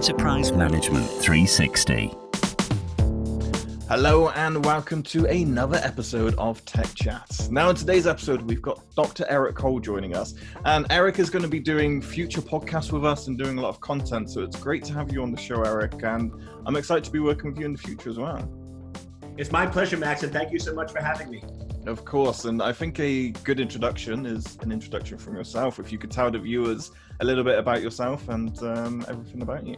Enterprise Management 360. Hello and welcome to another episode of Tech Chats. Now in today's episode, we've got Dr. Eric Cole joining us, and Eric is going to be doing future podcasts with us and doing a lot of content. So it's great to have you on the show, Eric, and I'm excited to be working with you in the future as well. It's my pleasure, Max, and thank you so much for having me. Of course, and I think a good introduction is an introduction from yourself. If you could tell the viewers a little bit about yourself and everything about you.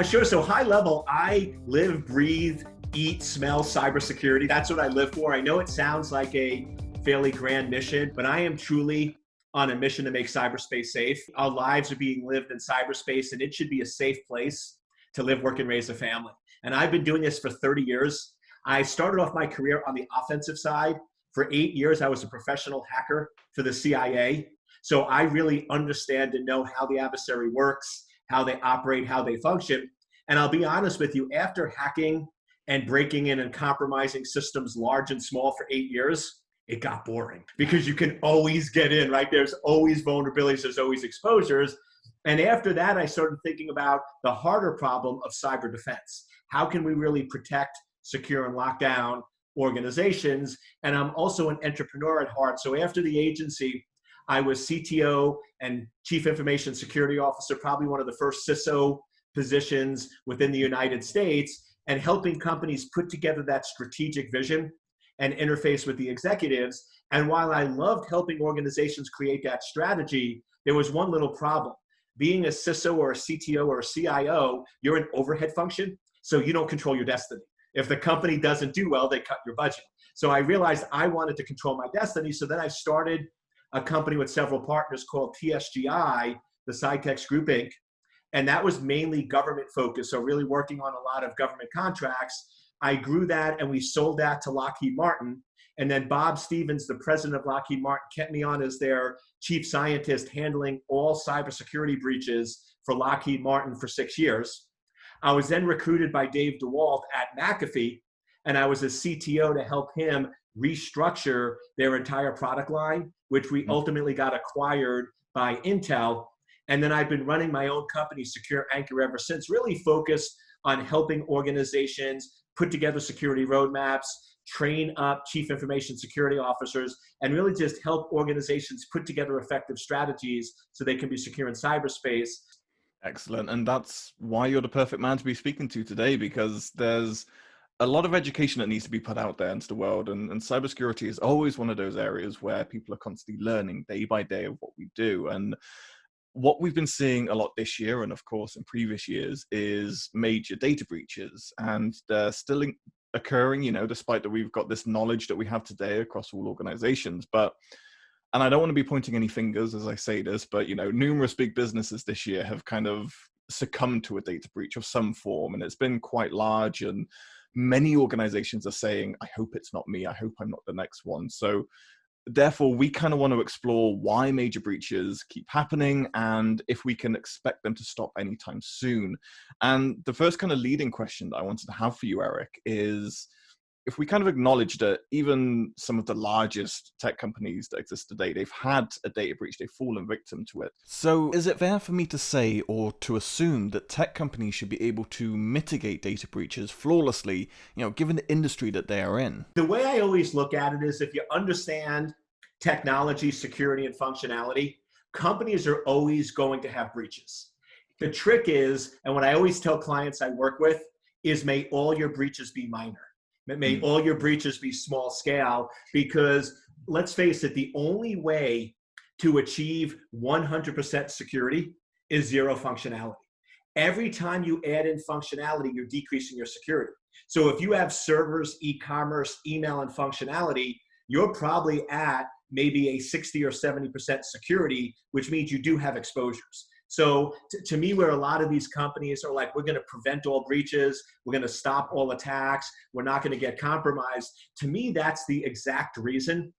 Sure, so high level, I live, breathe, eat, smell cybersecurity. That's what I live for. I know it sounds like a fairly grand mission, but I am truly on a mission to make cyberspace safe. Our lives are being lived in cyberspace, and it should be a safe place to live, work, and raise a family. And I've been doing this for 30 years. I started off my career on the offensive side. For 8 years, I was a professional hacker for the CIA. So I really understand and know how the adversary works, how they operate, how they function. And I'll be honest with you, after hacking and breaking in and compromising systems large and small for 8 years, it got boring because you can always get in, right? There's always vulnerabilities, there's always exposures. And after that, I started thinking about the harder problem of cyber defense. How can we really protect, secure, and lock down organizations? And I'm also an entrepreneur at heart. So after the agency, I was CTO and Chief Information Security Officer, probably one of the first CISO positions within the United States, and helping companies put together that strategic vision and interface with the executives. And while I loved helping organizations create that strategy, there was one little problem. Being a CISO or a CTO or a CIO, you're an overhead function, so you don't control your destiny. If the company doesn't do well, they cut your budget. So I realized I wanted to control my destiny. So then I started a company with several partners called TSGI, the Cytex Group Inc. And that was mainly government focused. So really working on a lot of government contracts. I grew that and we sold that to Lockheed Martin. And then Bob Stevens, the president of Lockheed Martin, kept me on as their chief scientist handling all cybersecurity breaches for Lockheed Martin for 6 years. I was then recruited by Dave DeWalt at McAfee, and I was a CTO to help him restructure their entire product line, which we ultimately got acquired by Intel. And then I've been running my own company, Secure Anchor, ever since, really focused on helping organizations put together security roadmaps, train up chief information security officers, and really just help organizations put together effective strategies so they can be secure in cyberspace. Excellent. And that's why you're the perfect man to be speaking to today, because there's a lot of education that needs to be put out there into the world. And cybersecurity is always one of those areas where people are constantly learning day by day of what we do. And what we've been seeing a lot this year, and of course in previous years, is major data breaches. And they're still occurring, despite that we've got this knowledge that we have today across all organizations. And I don't want to be pointing any fingers as I say this, but, numerous big businesses this year have kind of succumbed to a data breach of some form. And it's been quite large. And many organizations are saying, I hope it's not me. I hope I'm not the next one. So therefore, we kind of want to explore why major breaches keep happening and if we can expect them to stop anytime soon. And the first kind of leading question that I wanted to have for you, Eric, is if we kind of acknowledge that even some of the largest tech companies that exist today, they've had a data breach, they've fallen victim to it. So is it fair for me to say or to assume that tech companies should be able to mitigate data breaches flawlessly, given the industry that they are in? The way I always look at it is if you understand technology, security, and functionality, companies are always going to have breaches. The trick is, and what I always tell clients I work with, is may all your breaches be minor. May all your breaches be small scale, because let's face it, the only way to achieve 100% security is zero functionality. Every time you add in functionality, you're decreasing your security. So if you have servers, e-commerce, email, and functionality, you're probably at maybe a 60 or 70% security, which means you do have exposures. So to me, where a lot of these companies are like, we're going to prevent all breaches, we're going to stop all attacks, we're not going to get compromised. To me, that's the exact reason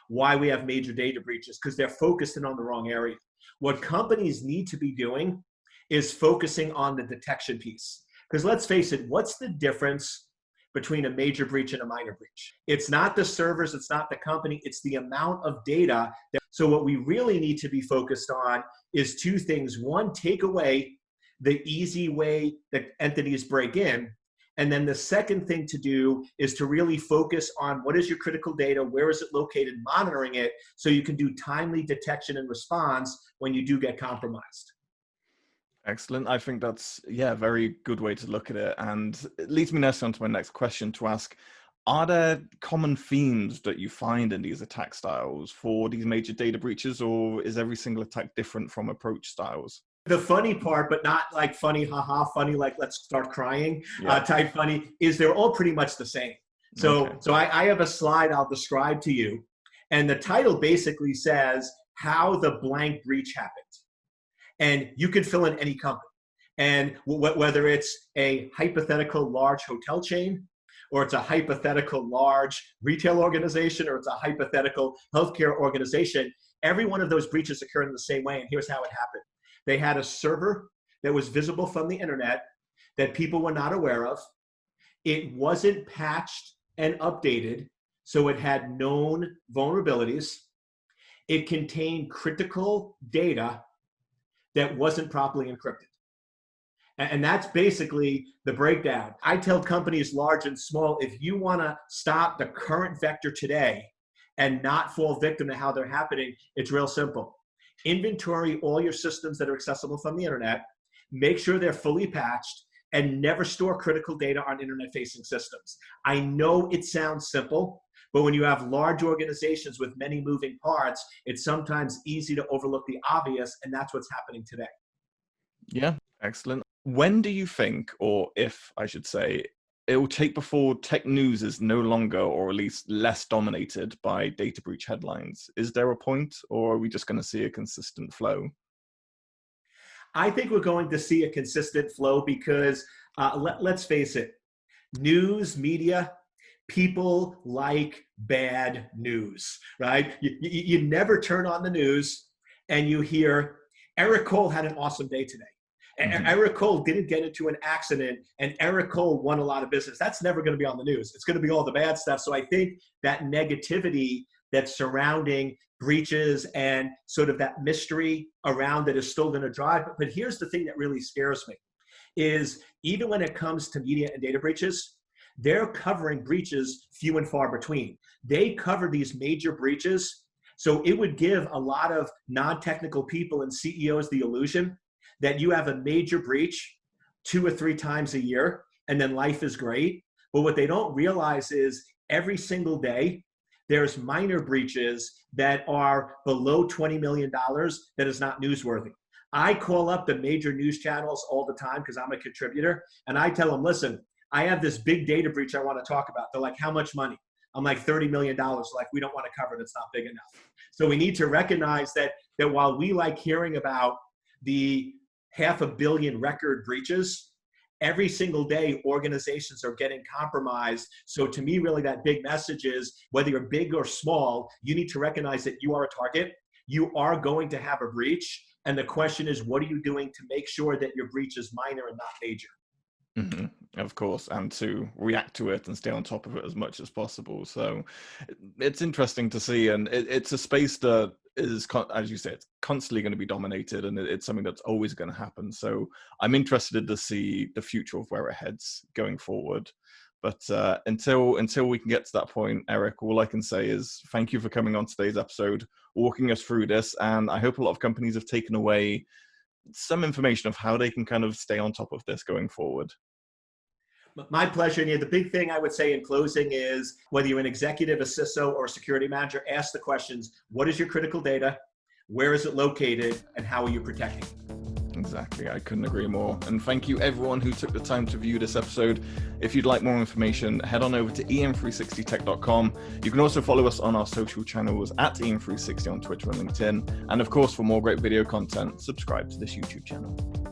why we have major data breaches, because they're focused in on the wrong area. What companies need to be doing is focusing on the detection piece. Because let's face it, what's the difference between a major breach and a minor breach? It's not the servers, it's not the company, it's the amount of data. So what we really need to be focused on is two things. One, take away the easy way that entities break in. And then the second thing to do is to really focus on what is your critical data, where is it located, monitoring it, so you can do timely detection and response when you do get compromised. Excellent. I think that's, yeah, a very good way to look at it. And it leads me nicely on to my next question to ask, are there common themes that you find in these attack styles for these major data breaches, or is every single attack different from approach styles? The funny part, but not like funny, haha, funny, like let's start crying type funny, is they're all pretty much the same. So I have a slide I'll describe to you. And the title basically says how the blank breach happened. And you can fill in any company. And whether it's a hypothetical large hotel chain, or it's a hypothetical large retail organization, or it's a hypothetical healthcare organization, every one of those breaches occurred in the same way. And here's how it happened. They had a server that was visible from the internet that people were not aware of. It wasn't patched and updated, so it had known vulnerabilities. It contained critical data that wasn't properly encrypted. And that's basically the breakdown. I tell companies large and small, if you want to stop the current vector today and not fall victim to how they're happening, it's real simple. Inventory all your systems that are accessible from the internet, make sure they're fully patched, and never store critical data on internet-facing systems. I know it sounds simple, but when you have large organizations with many moving parts, it's sometimes easy to overlook the obvious, and that's what's happening today. Yeah, excellent. When do you think, or if I should say, it will take before tech news is no longer, or at least less dominated by data breach headlines? Is there a point, or are we just going to see a consistent flow? I think we're going to see a consistent flow because let's face it, news, media, people like bad news, right? You never turn on the news and you hear, Eric Cole had an awesome day today. Eric Cole didn't get into an accident and Eric Cole won a lot of business. That's never going to be on the news. It's going to be all the bad stuff. So I think that negativity that's surrounding breaches and sort of that mystery around it is still going to drive. But here's the thing that really scares me is even when it comes to media and data breaches, they're covering breaches few and far between. They cover these major breaches. So it would give a lot of non-technical people and CEOs the illusion that you have a major breach 2 or 3 times a year, and then life is great. But what they don't realize is every single day, there's minor breaches that are below $20 million that is not newsworthy. I call up the major news channels all the time because I'm a contributor, and I tell them, listen, I have this big data breach I want to talk about. They're like, how much money? I'm like, $30 million. Like, we don't want to cover it. It's not big enough. So we need to recognize that while we like hearing about the 500 million record breaches, every single day organizations are getting compromised. So to me, really that big message is whether you're big or small, you need to recognize that you are a target. You are going to have a breach. And the question is, what are you doing to make sure that your breach is minor and not major? Of course, and to react to it and stay on top of it as much as possible. So it's interesting to see, and it's a space that is, as you said, constantly going to be dominated, and it's something that's always going to happen. So I'm interested to see the future of where it heads going forward. But until we can get to that point, Eric, all I can say is thank you for coming on today's episode, walking us through this, and I hope a lot of companies have taken away some information of how they can kind of stay on top of this going forward. My pleasure. And the big thing I would say in closing is whether you're an executive, a CISO, or a security manager, ask the questions, what is your critical data? Where is it located? And how are you protecting it? Exactly. I couldn't agree more. And thank you everyone who took the time to view this episode. If you'd like more information, head on over to em360tech.com. You can also follow us on our social channels at em360 on Twitter and LinkedIn. And of course, for more great video content, subscribe to this YouTube channel.